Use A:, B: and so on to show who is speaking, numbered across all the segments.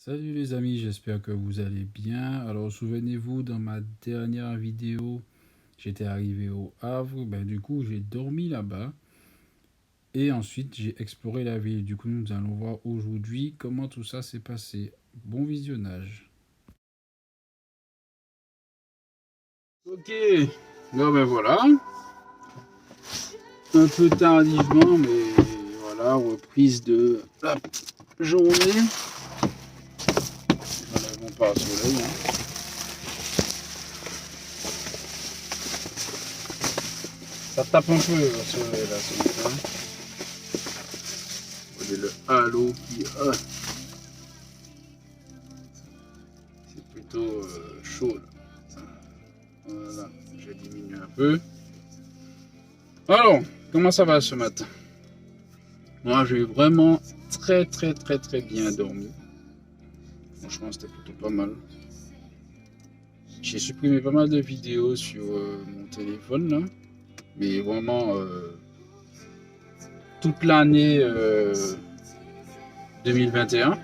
A: Salut les amis, j'espère que vous allez bien. Alors souvenez-vous, dans ma dernière vidéo, j'étais arrivé au Havre. Du coup, j'ai dormi là-bas. Et ensuite, j'ai exploré la ville. Du coup, nous allons voir aujourd'hui comment tout ça s'est passé. Bon visionnage. Ok, bon voilà. Un peu tardivement, mais voilà, reprise de la journée. N'enlèvons pas le soleil. Ça tape un peu le soleil là ce matin. Vous voyez le halo qui... c'est plutôt chaud là. Voilà, je diminue un peu. Alors, comment ça va ce matin? Moi, j'ai vraiment très bien dormi. Franchement, c'était plutôt pas mal. J'ai supprimé pas mal de vidéos sur mon téléphone là. Mais vraiment, toute l'année 2021.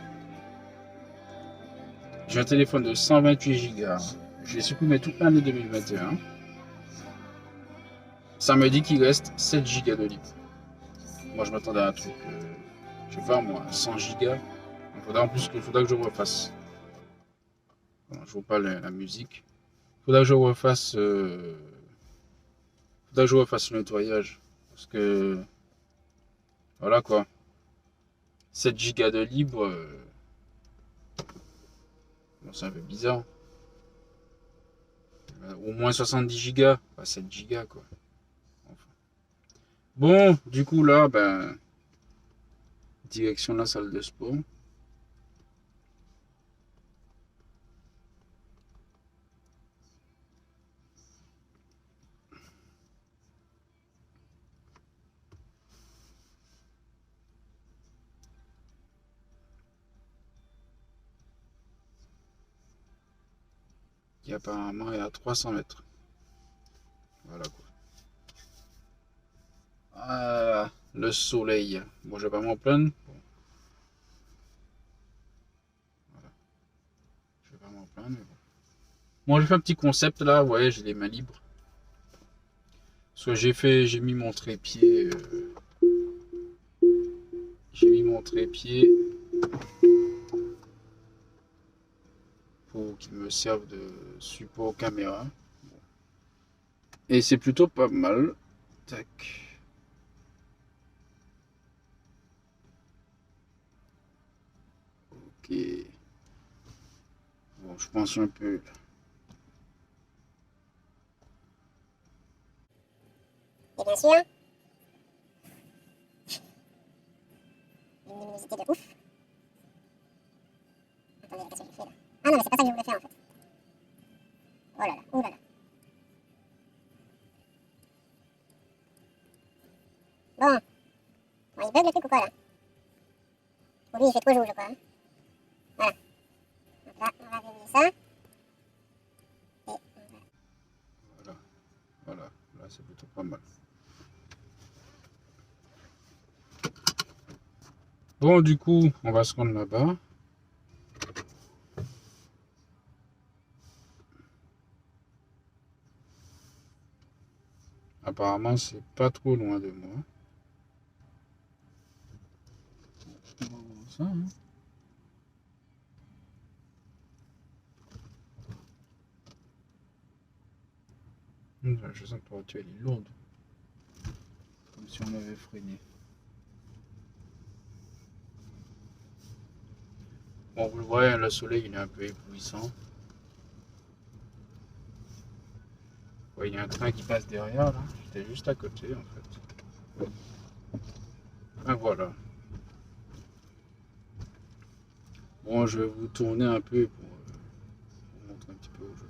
A: J'ai un téléphone de 128 Go. J'ai supprimé toute l'année 2021. Ça me dit qu'il reste 7 Go de libre. Moi, je m'attendais à un truc, je sais pas moi, 100 Go. Il faudra en plus qu'il faudra que je refasse. Bon, je vous parle de la musique. Il faudra que je refasse, le nettoyage. Parce que, voilà quoi. 7 Go de libre, bon, c'est un peu bizarre. Au moins 70 Go, pas 7 Go quoi. Enfin. Bon, du coup là, direction la salle de sport. Qui apparemment est à 300 mètres. Voilà quoi. Ah, le soleil. Bon, je vais pas m'en plaindre. Bon, voilà. Je vais pas m'en plaindre, mais bon. Bon, j'ai fait un petit concept là. Ouais, j'ai les mains libres. Parce que j'ai mis mon trépied. J'ai mis mon trépied pour qu'il me serve de support caméra. Et c'est plutôt pas mal. Tac. Ok. Bon, je pense un peu.
B: Et bien sûr, une luminosité de ouf. Attendez, qu'est-ce que je fais là? Ah non, mais c'est pas ça que je voulais faire en fait. Oh là là, oh là là. Bon, bon, il bug le truc ou quoi là? Pour lui, il fait trop jour, je crois. Hein. Voilà. Donc là, on va verrouiller ça. Et on va...
A: Voilà. Voilà. Là, c'est plutôt pas mal. Bon, du coup, on va se rendre là-bas. Apparemment, c'est pas trop loin de moi. On va voir ça, hein. Je sens que la voiture elle est lourde. Comme si on avait freiné. Bon, vous le voyez, le soleil il est un peu éblouissant. Ouais, il y a un train qui passe derrière là. J'étais juste à côté en fait. Ah voilà. Bon, je vais vous tourner un peu pour vous montrer un petit peu où je vais.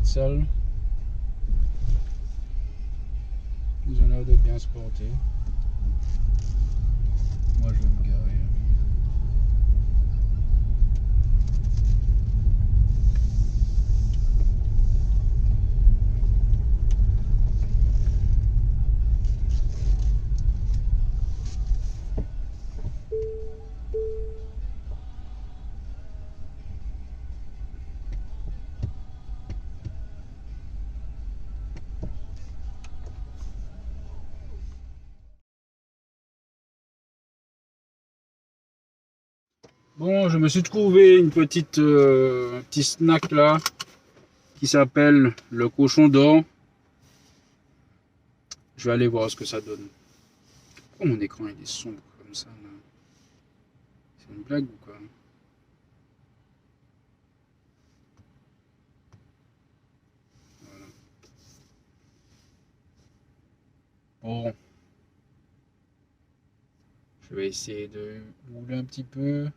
A: salle. Ils ont l'air de bien se porter. Moi je vais me garer. Bon, je me suis trouvé une petite un petit snack là qui s'appelle le cochon d'or. Je vais aller voir ce que ça donne. Pourquoi mon écran il est sombre comme ça là? C'est une blague ou quoi? Voilà. Bon. Je vais essayer de rouler un petit peu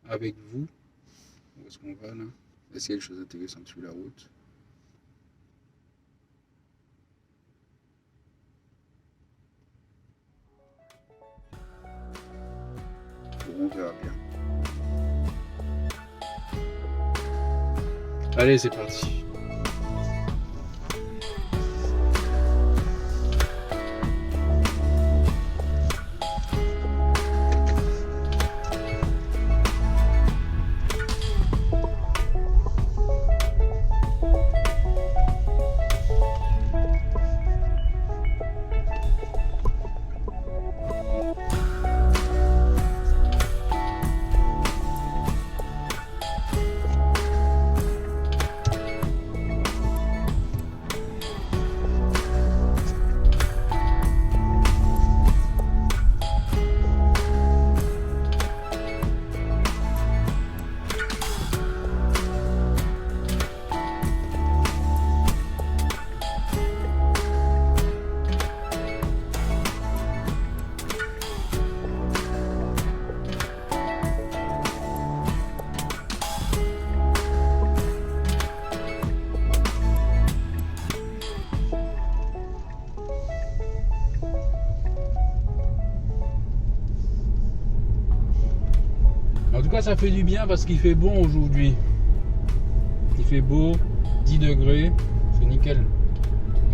A: avec vous. Où est-ce qu'on va là? Est-ce qu'il y a des choses intéressantes sur la route? Bon, on verra bien. Allez, c'est parti. En tout cas, ça fait du bien parce qu'il fait bon aujourd'hui. Il fait beau, 10 degrés, c'est nickel.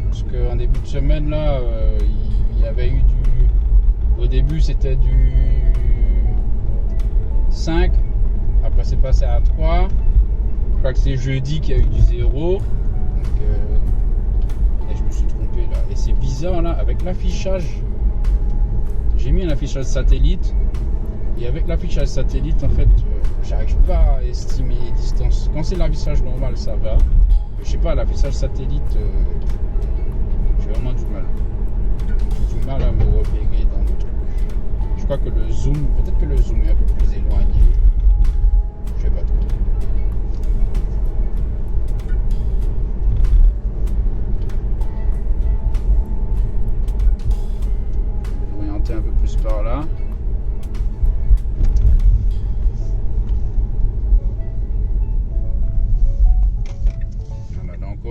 A: Parce qu'en début de semaine, là, il y avait eu du... Au début, c'était du 5. Après, c'est passé à 3. Je crois que c'est jeudi qu'il y a eu du 0. Donc, et je me suis trompé là. Et c'est bizarre là, avec l'affichage. J'ai mis un affichage satellite. Et avec l'affichage satellite, en fait, j'arrive pas à estimer les distances. Quand c'est l'affichage normal, ça va. Je sais pas, l'affichage satellite, j'ai vraiment du mal. J'ai du mal à me repérer dans le truc. Je crois que le zoom, peut-être que le zoom est un peu plus éloigné. Je sais pas trop. Je vais orienter un peu plus par là.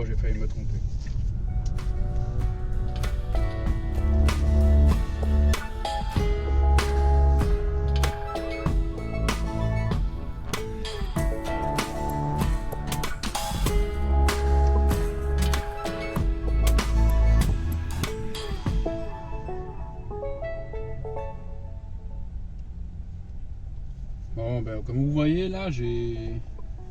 A: J'ai failli me tromper. Bon, ben, comme vous voyez là,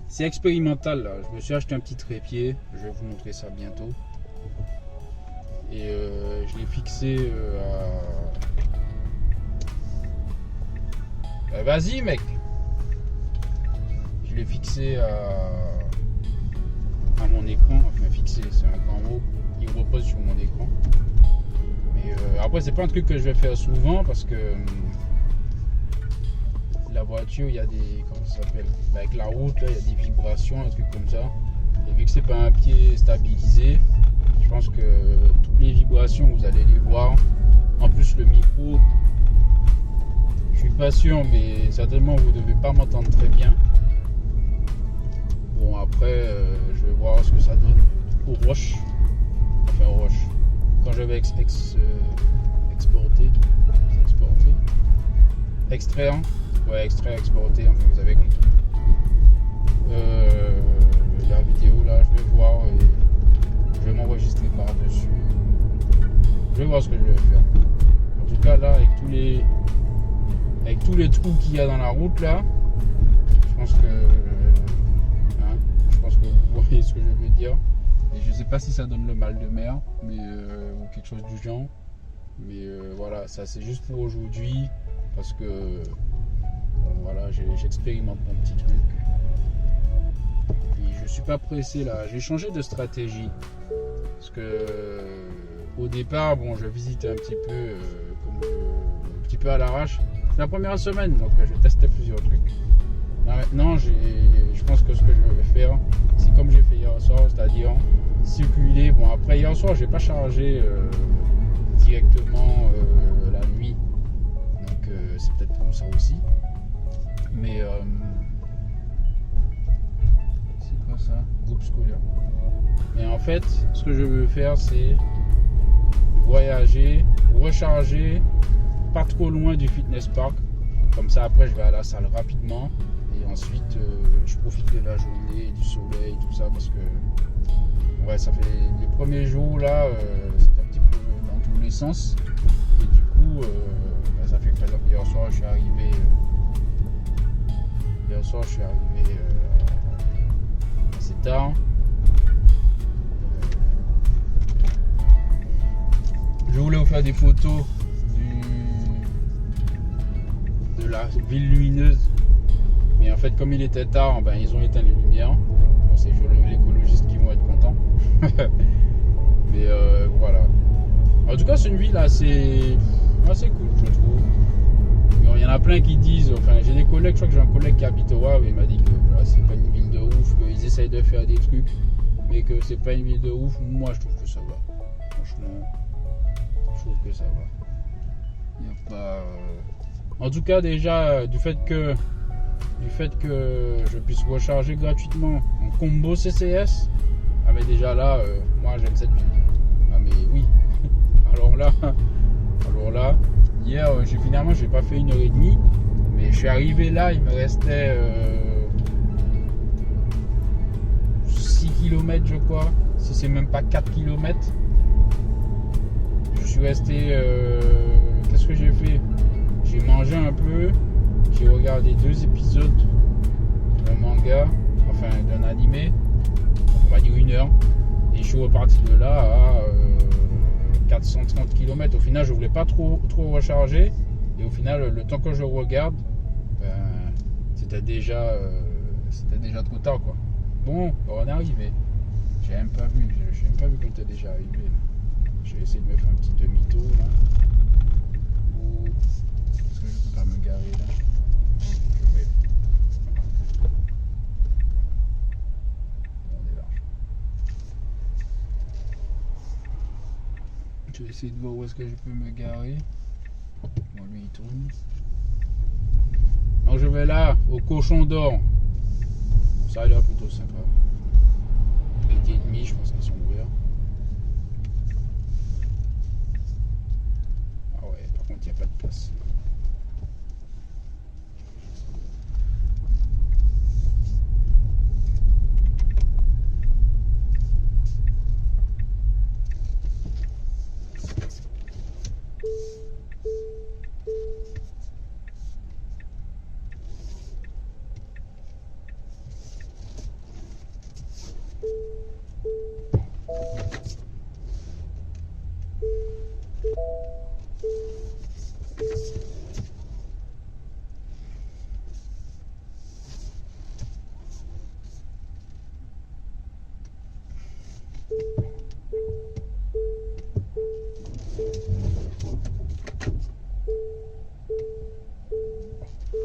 A: c'est expérimental là. Je me suis acheté un petit trépied. Je vais vous montrer ça bientôt. Et je l'ai fixé à... Vas-y mec. Je l'ai fixé à mon écran. Enfin fixé, c'est un grand mot. Il repose sur mon écran. Mais après c'est pas un truc que je vais faire souvent parce que la voiture, il y a des, comment ça s'appelle, avec la route là, il y a des vibrations, un truc comme ça. Et vu que c'est pas un pied stabilisé, je pense que toutes les vibrations vous allez les voir. En plus le micro, je suis pas sûr, mais certainement vous devez pas m'entendre très bien. Bon, après, je vais voir ce que ça donne au rush. Enfin, au rush. Quand je vais exporter. Extraire. Ouais, extraire, exporter, enfin, vous avez compris. La vidéo, là, je vais voir et je vais m'enregistrer par-dessus. Je vais voir ce que je vais faire. En tout cas, là, avec tous les trous qu'il y a dans la route, là, je pense que vous voyez ce que je veux dire. Et je sais pas si ça donne le mal de mer, mais ou quelque chose du genre. Mais voilà, ça c'est juste pour aujourd'hui, parce que voilà, j'expérimente mon petit truc. Et je suis pas pressé là. J'ai changé de stratégie, parce que au départ, bon, je visitais un petit peu, un petit peu à l'arrache. C'est la première semaine, donc je testais plusieurs trucs. Là, maintenant, je pense que ce que je vais faire, c'est comme j'ai fait hier soir, c'est-à-dire circuler. Bon, après hier soir, j'ai pas chargé directement la nuit, donc c'est peut-être pour ça aussi. Mais c'est quoi ça? Groupe scolaire. Mais en fait, ce que je veux faire, c'est voyager, recharger, pas trop loin du fitness park. Comme ça, après, je vais à la salle rapidement. Et ensuite, je profite de la journée, du soleil, tout ça. Parce que, ouais, ça fait les premiers jours, là, c'est un petit peu dans tous les sens. Et du coup, ça fait que, par exemple, hier soir, je suis arrivé assez tard. Je voulais vous faire des photos de la ville lumineuse, mais en fait comme il était tard, ben, ils ont éteint les lumières. Bon, c'est les écologistes qui vont être contents. Mais voilà, en tout cas c'est une ville assez cool, je trouve. Il y en a plein qui disent, enfin j'ai des collègues, je crois que j'ai un collègue qui habite au Havre, il m'a dit que ouais, c'est pas une ville de ouf, qu'ils essayent de faire des trucs, mais que c'est pas une ville de ouf. Moi je trouve que ça va, franchement je trouve que ça va. Il n'y a pas en tout cas, déjà, du fait que je puisse recharger gratuitement mon combo CCS, ah mais déjà là, moi j'aime cette ville. Ah mais oui. Alors là, hier, finalement, j'ai pas fait 1h30, mais je suis arrivé là, il me restait 6 km, je crois, si c'est même pas 4 km. Je suis resté, qu'est-ce que j'ai fait? J'ai mangé un peu, j'ai regardé 2 épisodes d'un manga, enfin d'un animé, on va dire 1 heure, et je suis reparti de là à 430 km. Au final, je voulais pas trop recharger, et au final, le temps que je regarde, ben, c'était déjà trop tard, quoi. Bon, on est arrivé. J'ai même pas vu qu'on était déjà arrivé. J'ai essayé de me faire un petit demi-tour là. Est-ce que je peux pas me garer là? Oui. On est large. Je vais essayer de voir où est-ce que je peux me garer. Bon, lui il tourne. Donc je vais là, au Cochon d'Or. Ça a l'air plutôt sympa. 8h30, je pense qu'ils sont ouverts. Ah ouais, par contre il n'y a pas de place.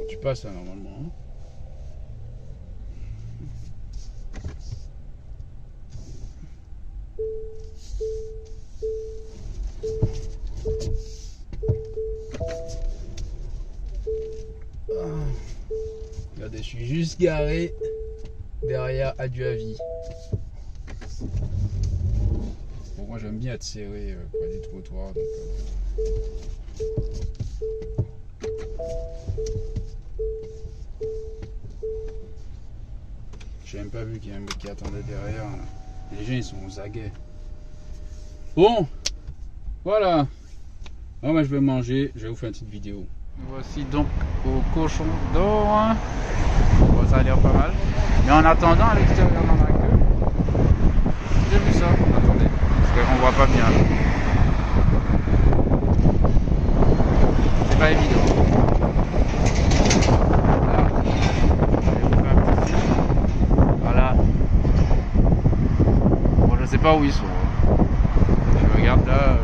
A: Tu passes là normalement. Hein. Regardez, je suis juste garé derrière, adieu à vie. Bon, moi j'aime bien être serré près des trottoirs. Donc, j'ai même pas vu qu'il y a un mec qui attendait derrière. Là. Les gens ils sont aux aguets. Bon, voilà. Alors moi je vais manger, je vais vous faire une petite vidéo. Voici donc au cochon d'or. Bon, ça a l'air pas mal. Mais en attendant à l'extérieur dans la queue, j'ai vu ça. Attendez, parce qu'on voit pas bien. C'est pas évident. Là, je vais vous faire un petit film. Voilà. Bon, je sais pas où ils sont. Je regarde là.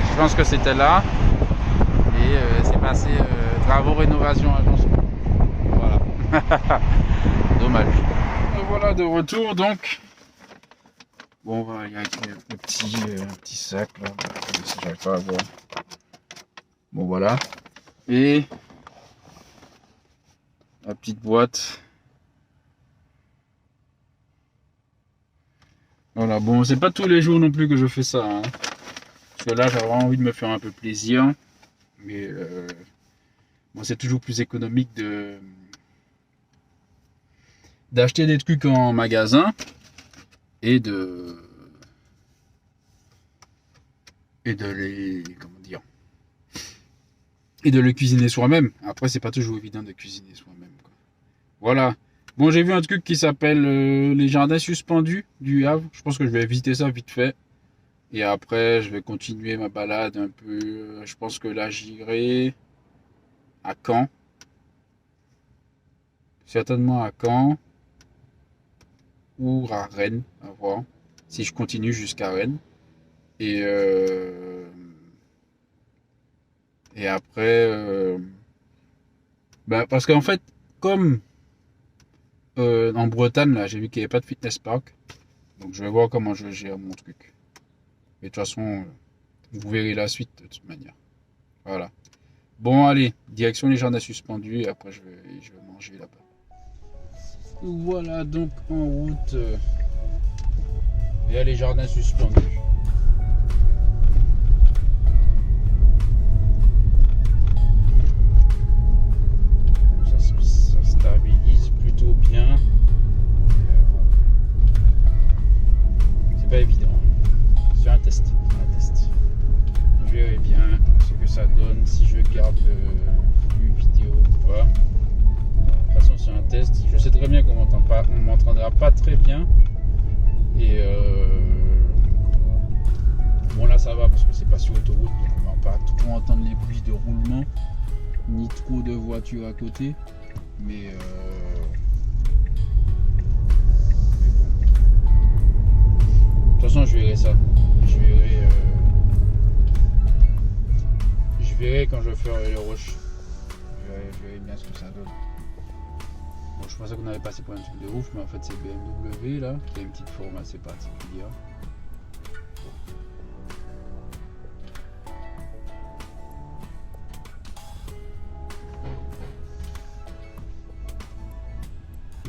A: Je pense que c'était là. Et c'est passé travaux rénovation agence. Voilà. Dommage. Et voilà de retour donc. Bon, il y a le petit sac là. Si j'arrive pas à voir. Bon voilà. Et la petite boîte. Voilà, bon, c'est pas tous les jours non plus que je fais ça. Hein. Parce que là, j'ai vraiment envie de me faire un peu plaisir. Mais bon, c'est toujours plus économique d'acheter des trucs en magasin et de les cuisiner soi-même. Après, c'est pas toujours évident de cuisiner soi-même. Voilà. Bon, j'ai vu un truc qui s'appelle les jardins suspendus du Havre. Je pense que je vais visiter ça vite fait. Et après, je vais continuer ma balade un peu. Je pense que là, j'irai à Caen. Certainement à Caen. Ou à Rennes, à voir. Si je continue jusqu'à Rennes. Et après... bah, parce qu'en fait, comme en Bretagne, là, j'ai vu qu'il n'y avait pas de fitness park. Donc, je vais voir comment je gère mon truc. Mais de toute façon, vous verrez la suite de toute manière. Voilà. Bon, allez, direction les jardins suspendus et après je vais manger là-bas. Voilà donc en route vers les jardins suspendus. Ça stabilise plutôt bien. Bon. C'est pas évident. C'est un test. Je verrai bien ce que ça donne, si je garde le flux vidéo ou pas. De toute façon, c'est un test. Je sais très bien qu'on m'entendra pas très bien. Et bon, là ça va parce que c'est pas sur autoroute, donc on va pas trop entendre les bruits de roulement, ni trop de voitures à côté. Mais bon. De toute façon, je verrai ça. Je verrai quand je ferai le rush. Je verrai bien ce que ça donne. Bon, je pensais qu'on avait passé pour un truc de ouf, mais en fait c'est BMW là, qui a une petite forme assez particulière.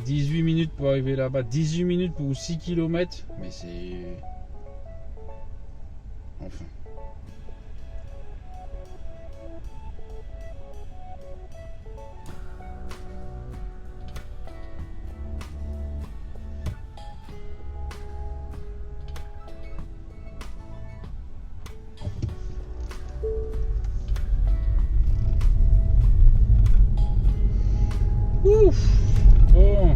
A: « 18 minutes pour arriver là-bas, 18 minutes pour 6 km, mais c'est... Enfin. Ouf. Bon.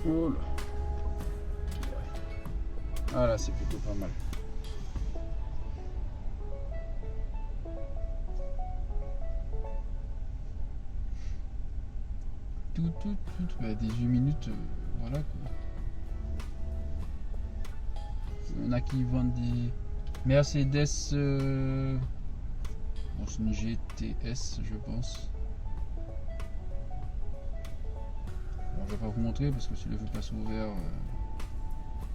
A: Oh là. Ah là, c'est plutôt pas mal. Bah, 18 minutes, voilà quoi. Il y en a qui vendent des Mercedes, bon, c'est une GTS je pense. Bon, je vais pas vous montrer parce que si le feu passe ouvert,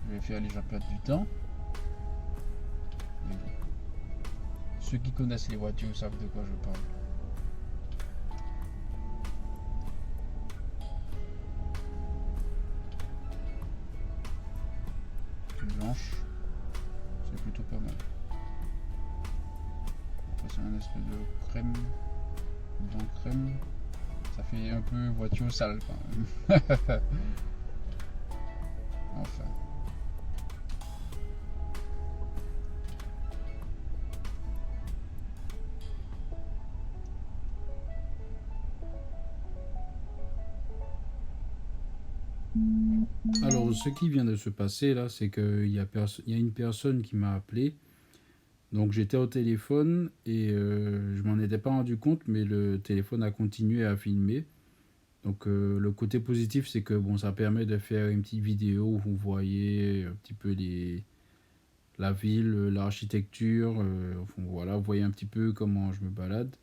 A: je vais faire les gens perdre du temps. Mais bon. Ceux qui connaissent les voitures savent de quoi je parle. Blanche, c'est plutôt pas mal. C'est un espèce de crème, blanc crème. Ça fait un peu voiture sale quand même. Enfin. Alors, ce qui vient de se passer là, c'est qu'il y a une personne qui m'a appelé. Donc, j'étais au téléphone et je m'en étais pas rendu compte, mais le téléphone a continué à filmer. Donc, le côté positif, c'est que bon, ça permet de faire une petite vidéo où vous voyez un petit peu la ville, l'architecture. Enfin, voilà, vous voyez un petit peu comment je me balade.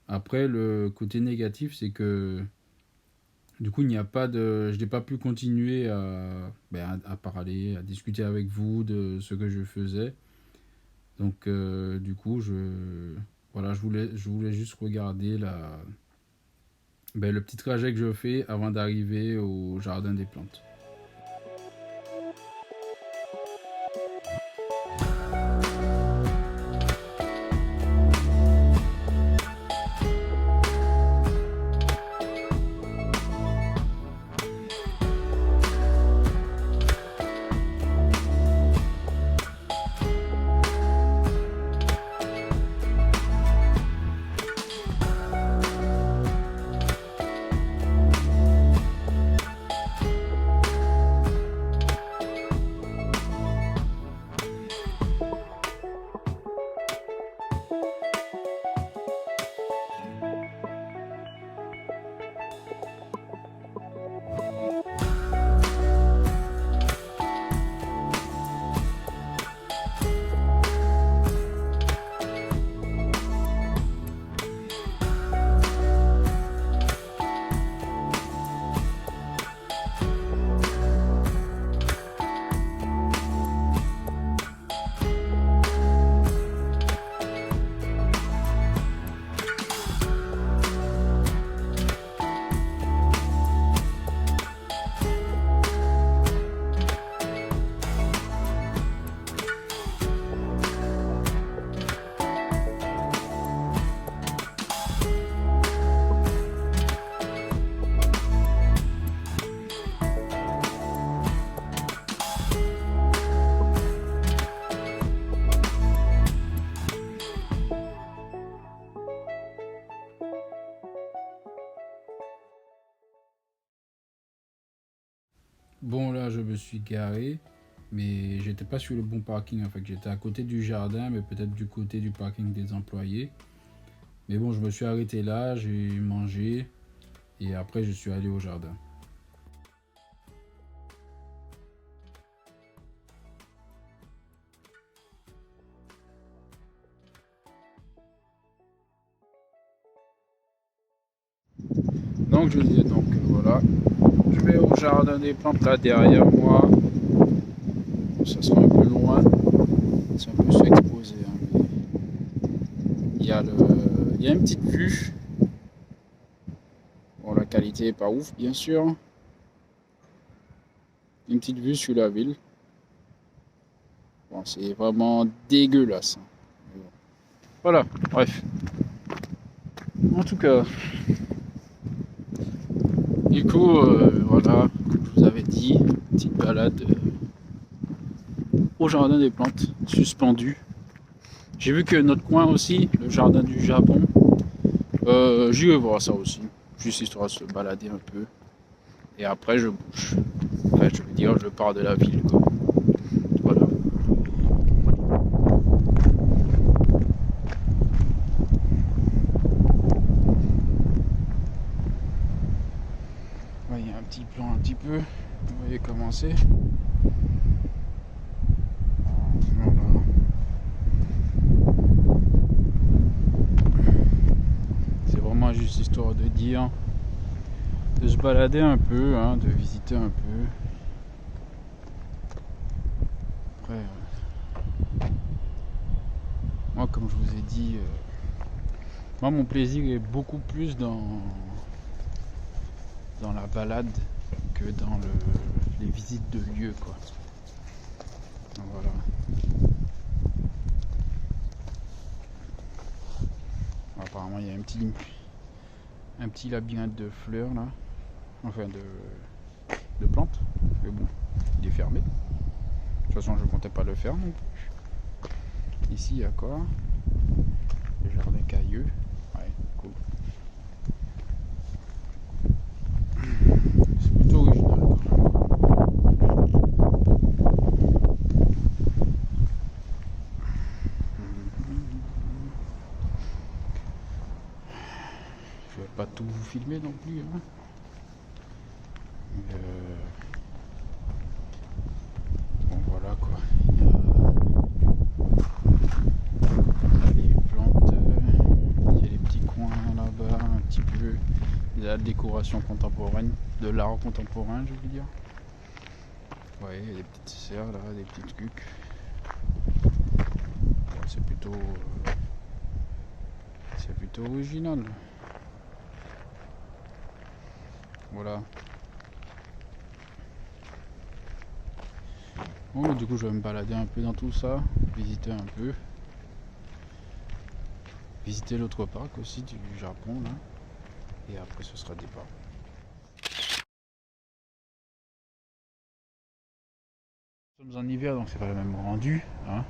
A: Après, le côté négatif, c'est que du coup, il n'y a pas de, je n'ai pas pu continuer à parler, à discuter avec vous de ce que je faisais. Donc, du coup, voilà, je voulais juste regarder le petit trajet que je fais avant d'arriver au jardin des plantes. Bon, là, je me suis garé, mais j'étais pas sur le bon parking. En fait, j'étais à côté du jardin, mais peut-être du côté du parking des employés. Mais bon, je me suis arrêté là, j'ai mangé, et après, je suis allé au jardin. Donc, je disais, donc voilà, je vais au jardin des plantes là derrière moi. Ça sera un peu loin, c'est un peu surexposé, hein, mais il y a une petite vue. Bon, la qualité est pas ouf, bien sûr. Une petite vue sur la ville. Bon, c'est vraiment dégueulasse. Hein. Voilà, bref. En tout cas, du coup, voilà, comme je vous avais dit, petite balade au jardin des plantes, suspendu. J'ai vu que notre coin aussi, le jardin du Japon, j'y vais voir ça aussi, juste histoire de se balader un peu. Et après, je bouge. Enfin, je veux dire, je pars de la ville, quoi. Voilà. Ouais, il y a un petit plan un petit peu. Vous voyez commencer. Voilà. C'est vraiment juste histoire de dire, de se balader un peu, hein, de visiter un peu. Après, moi, comme je vous ai dit, moi, mon plaisir est beaucoup plus dans la balade que dans les visites de lieux, quoi. Donc, voilà. Apparemment, il y a un petit labyrinthe de fleurs là, enfin de plantes, mais bon, il est fermé. De toute façon, je ne comptais pas le faire non plus. Ici, il y a quoi? Le jardin cailleux. Ouais, cool. C'est plutôt original quand même. Je vais pas tout vous filmer non plus, hein. Bon, voilà quoi. Il y a les plantes, il y a les petits coins là-bas, un petit peu de la décoration contemporaine, de l'art contemporain, je veux dire. Ouais, il y a des petites serres là, des petites cuques. Ouais, c'est plutôt original. Voilà. Bon, du coup, je vais me balader un peu dans tout ça, visiter un peu. Visiter l'autre parc aussi du Japon, là. Et après, ce sera départ. Nous sommes en hiver, donc c'est pas le même rendu, hein.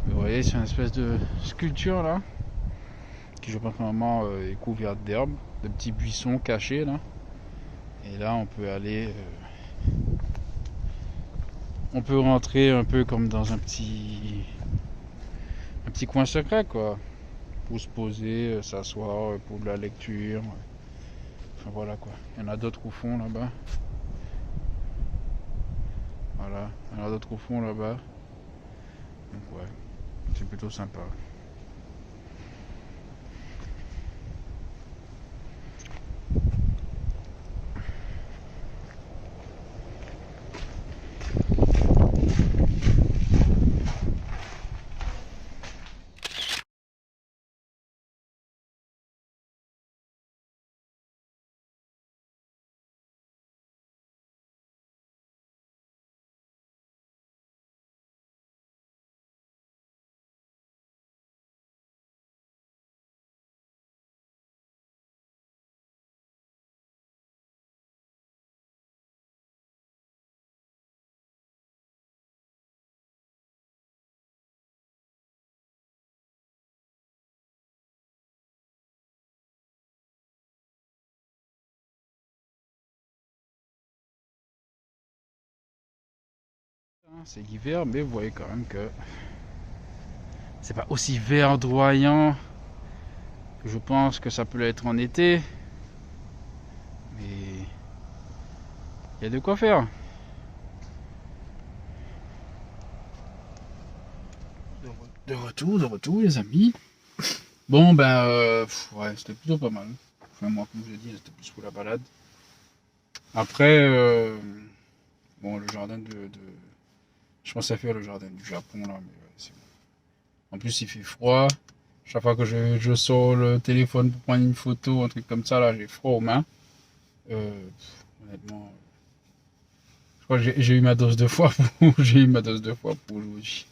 A: Vous voyez, c'est une espèce de sculpture, là, qui, je pense, normalement est couverte d'herbes, de petits buissons cachés, là. Et là, on peut aller... on peut rentrer un peu comme dans un petit coin secret, quoi. Pour se poser, s'asseoir, pour de la lecture. Enfin voilà quoi. Il y en a d'autres au fond là-bas. Voilà. Il y en a d'autres au fond là-bas. Donc ouais. C'est plutôt sympa. C'est l'hiver, mais vous voyez quand même que c'est pas aussi verdoyant que je pense que ça peut l'être en été. Mais il y a de quoi faire. De retour les amis. Bon ben ouais, c'était plutôt pas mal. Enfin moi comme je l'ai dit, c'était plus pour la balade. Après bon le jardin je pensais faire le jardin du Japon là, mais ouais, c'est bon. En plus il fait froid. Chaque fois que je sors le téléphone pour prendre une photo, un truc comme ça là, j'ai froid aux mains. Honnêtement, je crois que j'ai eu ma dose de froid pour j'ai eu ma dose de froid pour aujourd'hui.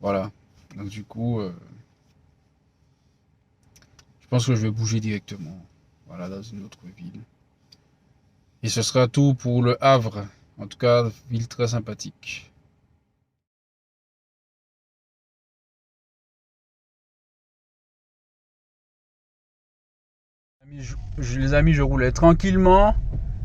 A: Voilà. Donc du coup, je pense que je vais bouger directement. Voilà, dans une autre ville. Et ce sera tout pour le Havre. En tout cas, ville très sympathique. Les amis, je roulais tranquillement.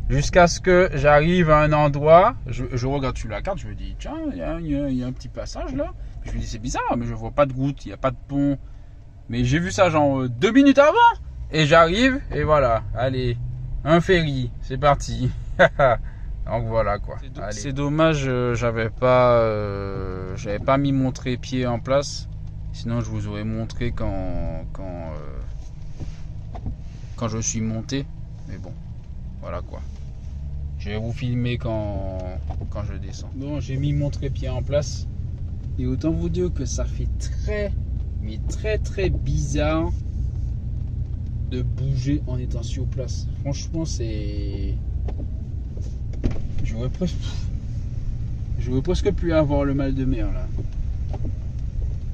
A: Jusqu'à ce que j'arrive à un endroit, je regarde sur la carte, je me dis, tiens, il y a un petit passage là. Je me dis, c'est bizarre, mais je vois pas de route, il n'y a pas de pont. Mais j'ai vu ça genre 2 minutes avant. Et j'arrive, et voilà, allez, un ferry, c'est parti. Donc voilà quoi. C'est dommage, j'avais pas mis mon trépied en place. Sinon je vous aurais montré quand je suis monté. Mais bon, voilà quoi. Je vais vous filmer quand je descends. Bon, j'ai mis mon trépied en place. Et autant vous dire que ça fait très bizarre de bouger en étant sur place. Franchement, c'est... J'aurais presque pu avoir le mal de mer là.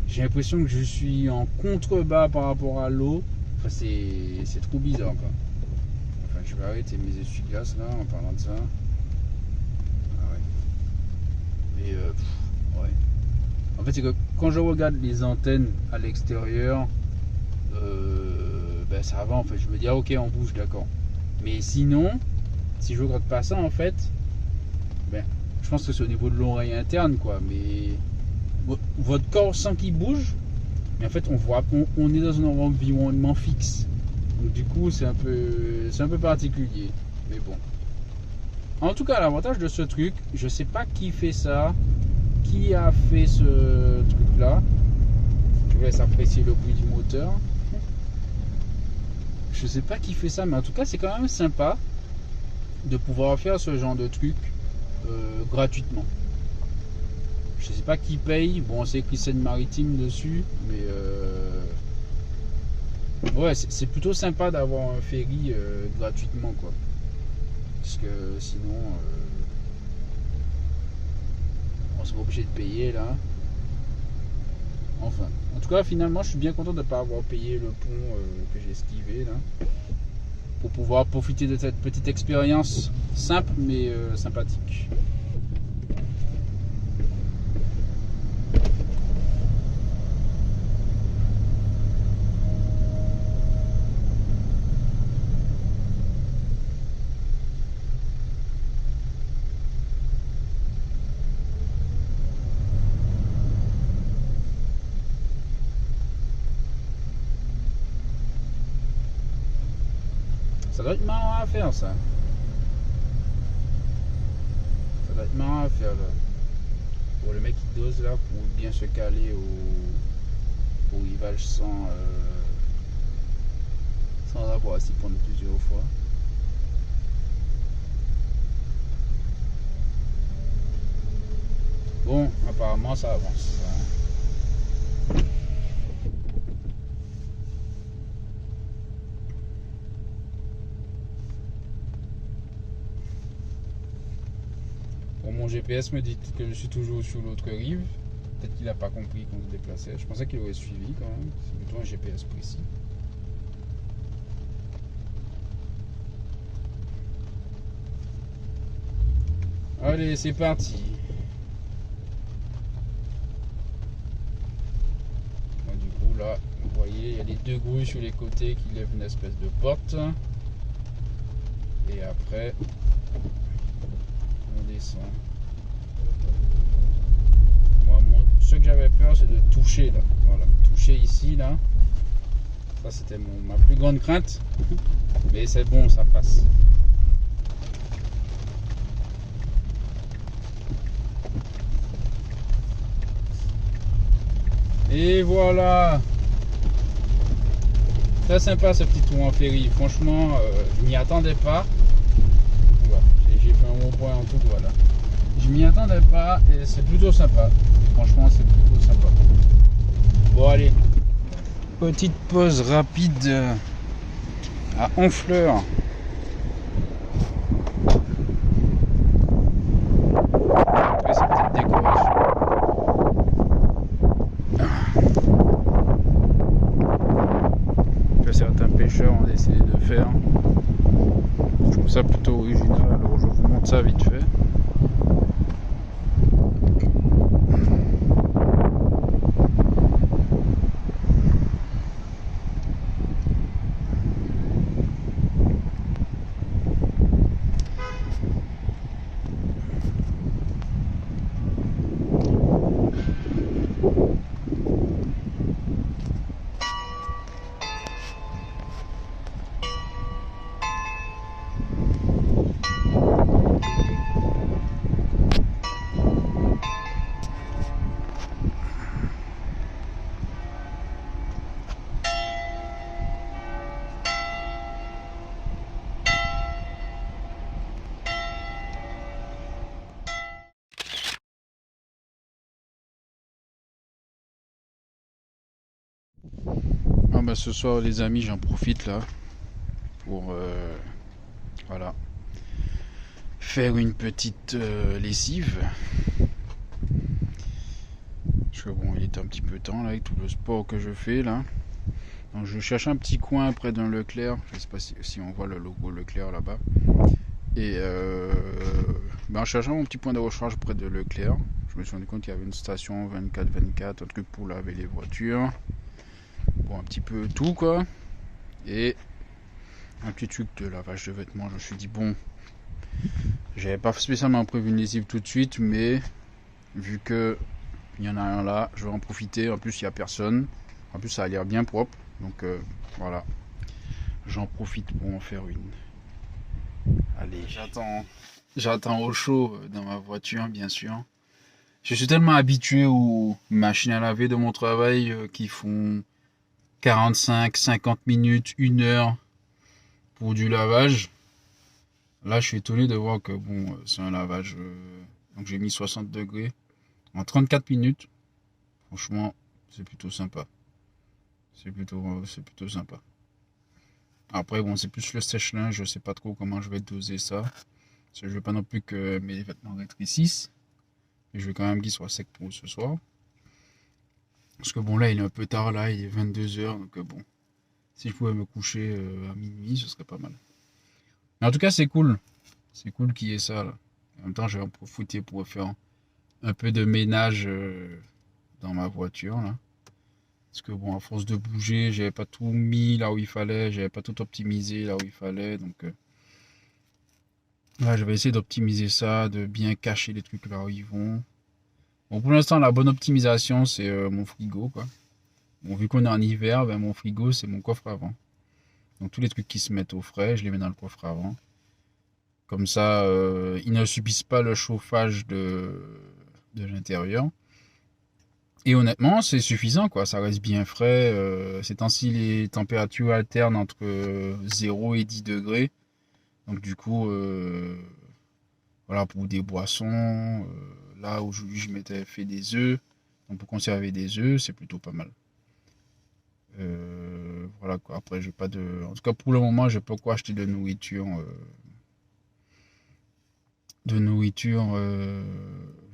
A: J'ai l'impression que je suis en contrebas par rapport à l'eau. Enfin, c'est trop bizarre quoi. Enfin, je vais arrêter mes essuie-glaces là en parlant de ça. Ah ouais. Et ouais. En fait, c'est que quand je regarde les antennes à l'extérieur, ben ça va en fait. Je me dis, ah, ok, on bouge, d'accord. Mais sinon, si je regarde pas ça en fait, ben, je pense que c'est au niveau de l'oreille interne quoi. Mais votre corps sent qu'il bouge, mais en fait, on est dans un environnement fixe. Donc du coup, c'est un peu particulier. Mais bon. En tout cas, l'avantage de ce truc, je sais pas qui fait ça. Qui a fait ce truc là? Je vous laisse apprécier le bruit du moteur. Je sais pas qui fait ça, mais en tout cas c'est quand même sympa de pouvoir faire ce genre de truc gratuitement. Je sais pas qui paye. Bon, c'est écrit Seine-Maritime dessus, mais ouais, c'est plutôt sympa d'avoir un ferry gratuitement quoi. Parce que sinon on serait obligé de payer là. Enfin, en tout cas, finalement, je suis bien content de ne pas avoir payé le pont que j'ai esquivé là, pour pouvoir profiter de cette petite expérience simple mais sympathique. Ça doit être marrant à faire ça. Ça doit être marrant à faire là. Pour le mec qui dose là, pour bien se caler au rivage sans avoir à s'y prendre plusieurs fois. Bon, apparemment ça avance. Mon GPS me dit que je suis toujours sur l'autre rive. Peut-être qu'il n'a pas compris qu'on se déplaçait. Je pensais qu'il aurait suivi quand même. C'est plutôt un GPS précis. Allez, c'est parti. Bon, du coup, là, vous voyez, il y a les deux grues sur les côtés qui lèvent une espèce de porte. Et après, on descend. Ce que j'avais peur, c'est de toucher là. Voilà, toucher ici là. Ça, c'était ma plus grande crainte. Mais c'est bon, ça passe. Et voilà. Très sympa ce petit tour en ferry. Franchement, je m'y attendais pas. Voilà, j'ai fait un bon point en tout. Voilà. Je m'y attendais pas et c'est plutôt sympa. Franchement, c'est plutôt sympa. Bon, allez. Petite pause rapide à Honfleur. Après cette petite décoration. Que certains pêcheurs ont décidé de faire. Je trouve ça plutôt original. Alors, je vous montre ça vite fait. bah ce soir les amis, j'en profite là pour voilà, faire une petite lessive. Parce que bon, il est un petit peu temps là avec tout le sport que je fais là. Donc je cherche un petit coin près d'un Leclerc. Je sais pas si on voit le logo Leclerc là-bas. Et en cherchant mon petit point de recharge près de Leclerc, je me suis rendu compte qu'il y avait une station 24-24, un truc pour laver les voitures. Bon, un petit peu tout quoi. Et un petit truc de lavage de vêtements. Je me suis dit bon, j'avais pas spécialement prévu une lessive tout de suite, mais vu que il y en a un là, je vais en profiter. En plus il y a personne. En plus ça a l'air bien propre. Donc voilà. J'en profite pour en faire une. Allez, j'attends au chaud dans ma voiture, bien sûr. Je suis tellement habitué aux machines à laver de mon travail qui font 45, 50 minutes, 1 heure pour du lavage. Là, je suis étonné de voir que bon, c'est un lavage. Donc j'ai mis 60 degrés en 34 minutes. Franchement, c'est plutôt sympa. C'est plutôt sympa. Après, bon, c'est plus le sèche-linge. Je sais pas trop comment je vais doser ça. Parce que je veux pas non plus que mes vêtements rétrécissent. Et je veux quand même qu'ils soient secs pour ce soir. Parce que bon, là, il est un peu tard. Là, il est 22 h. Donc bon, si je pouvais me coucher à minuit, ce serait pas mal. Mais en tout cas, c'est cool. C'est cool qu'il y ait ça, là. En même temps, je vais en profiter pour faire un peu de ménage dans ma voiture, là. Parce que bon, à force de bouger, j'avais pas tout mis là où il fallait, j'avais pas tout optimisé là où il fallait. Donc là, je vais essayer d'optimiser ça, de bien cacher les trucs là où ils vont. Bon, pour l'instant, la bonne optimisation, c'est mon frigo, quoi. Bon, vu qu'on est en hiver, ben, mon frigo, c'est mon coffre avant. Donc tous les trucs qui se mettent au frais, je les mets dans le coffre avant. Comme ça, ils ne subissent pas le chauffage de l'intérieur. Et honnêtement, c'est suffisant, quoi. Ça reste bien frais. Ces temps-ci, les températures alternent entre 0 et 10 degrés. Donc du coup, voilà, pour des boissons, là aujourd'hui je m'étais fait des œufs. Donc pour conserver des œufs, c'est plutôt pas mal. Voilà quoi. Après, j'ai pas de. En tout cas, pour le moment, j'ai pas quoi acheter de nourriture.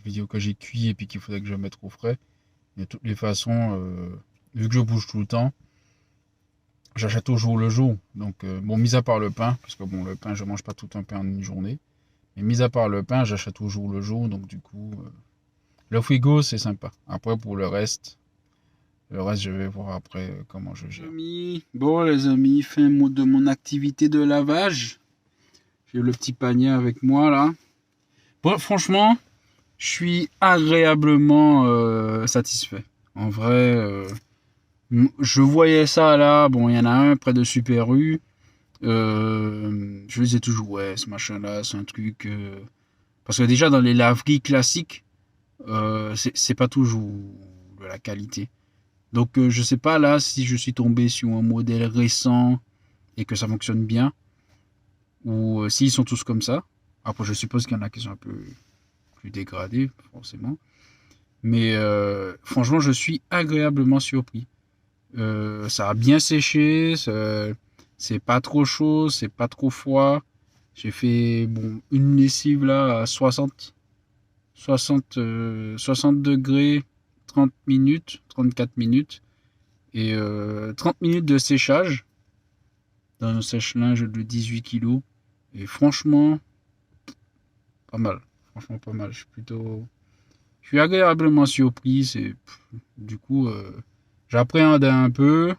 A: Vidéo que j'ai cuit et puis qu'il faudrait que je mette au frais. De toutes les façons, vu que je bouge tout le temps, j'achète au jour le jour. Donc, bon, mis à part le pain, parce que bon, le pain, je mange pas tout un pain en une journée. Mais mis à part le pain, j'achète au jour le jour. Donc, du coup, le frigo, c'est sympa. Après, pour le reste, je vais voir après comment je gère. Bon, les amis, fin de mon activité de lavage. J'ai le petit panier avec moi là. Bon, franchement, je suis agréablement satisfait. En vrai, je voyais ça là. Bon, il y en a un près de Super U. Je disais toujours, ouais, ce machin-là, c'est un truc. Parce que déjà, dans les laveries classiques, c'est pas toujours de la qualité. Donc, je sais pas là si je suis tombé sur un modèle récent et que ça fonctionne bien. Ou s'ils sont tous comme ça. Après, je suppose qu'il y en a qui sont un peu plus dégradés, forcément. Mais franchement, je suis agréablement surpris. Ça a bien séché, c'est pas trop chaud, c'est pas trop froid. J'ai fait bon, une lessive là à 60 degrés, 30 minutes, 34 minutes. Et 30 minutes de séchage dans un sèche-linge de 18 kg. Et franchement, pas mal. Franchement, pas mal. Je suis agréablement surpris. Du coup, j'appréhendais un peu.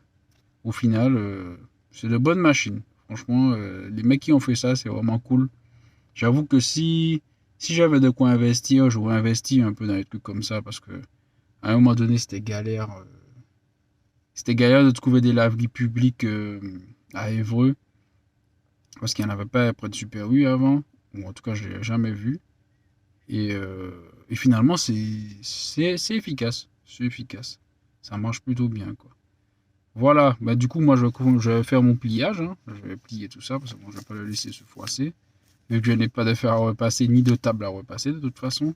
A: Au final, c'est de bonnes machines. Franchement, les mecs qui ont fait ça, c'est vraiment cool. J'avoue que si j'avais de quoi investir, j'aurais investi un peu dans des trucs comme ça parce que à un moment donné, c'était galère. C'était galère de trouver des laveries publiques à Évreux parce qu'il n'y en avait pas près de Super U avant. Ou en tout cas, je ne l'ai jamais vu. Et finalement, c'est efficace. C'est efficace. Ça marche plutôt bien, quoi. Voilà, bah du coup moi je vais faire mon pliage, hein. Je vais plier tout ça parce que bon, je vais pas le laisser se froisser. Vu que je n'ai pas de fer à repasser ni de table à repasser de toute façon.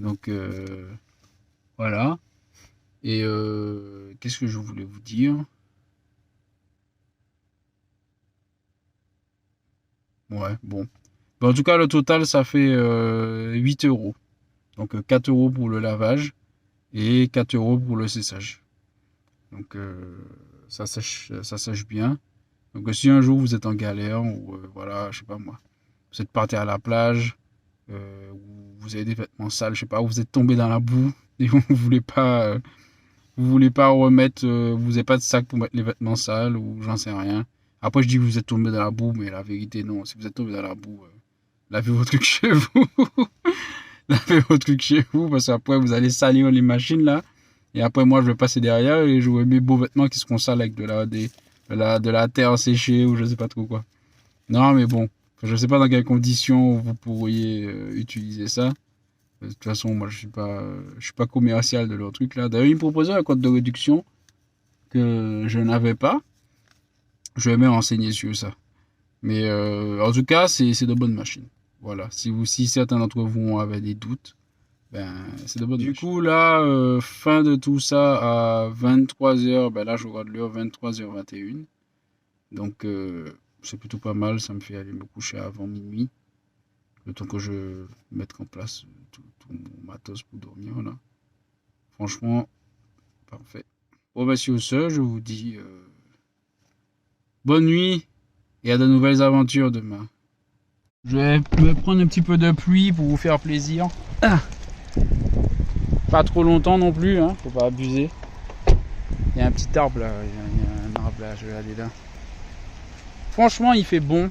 A: Donc voilà. Et qu'est-ce que je voulais vous dire? Ouais, bon. Mais en tout cas, le total, ça fait 8 euros. Donc 4 euros pour le lavage et 4 euros pour le séchage. Donc ça sèche bien. Donc si un jour vous êtes en galère ou voilà, je sais pas moi, vous êtes parti à la plage, ou vous avez des vêtements sales, je sais pas, vous êtes tombé dans la boue et vous voulez pas remettre, vous n'avez pas de sac pour mettre les vêtements sales ou j'en sais rien. Après je dis que vous êtes tombé dans la boue, mais la vérité non. Si vous êtes tombé dans la boue, lavez vos trucs chez vous. Lavez vos trucs chez vous parce qu'après vous allez salir les machines là. Et après moi je vais passer derrière et j'aurai mes beaux vêtements qui seront sales avec de la terre séchée ou je sais pas trop quoi. Non mais bon, je sais pas dans quelles conditions vous pourriez utiliser ça. De toute façon moi je suis pas commercial de leur truc là. D'ailleurs ils me proposaient un code de réduction que je n'avais pas. Je vais me renseigner sur ça. Mais en tout cas c'est de bonnes machines. Voilà, si certains d'entre vous avaient des doutes, ben, c'est de bonnes machines. Du coup, là, fin de tout ça à 23h, ben là, je regarde l'heure 23h21. Donc, c'est plutôt pas mal, ça me fait aller me coucher avant minuit. Le temps que je mette en place tout mon matos pour dormir, là. Franchement, parfait. Bon, ben, sur ce, je vous dis bonne nuit et à de nouvelles aventures demain. Je vais me prendre un petit peu de pluie pour vous faire plaisir. Pas trop longtemps non plus, hein, faut pas abuser. Il y a un petit arbre là, il y a un arbre là, je vais aller là. Franchement, il fait bon.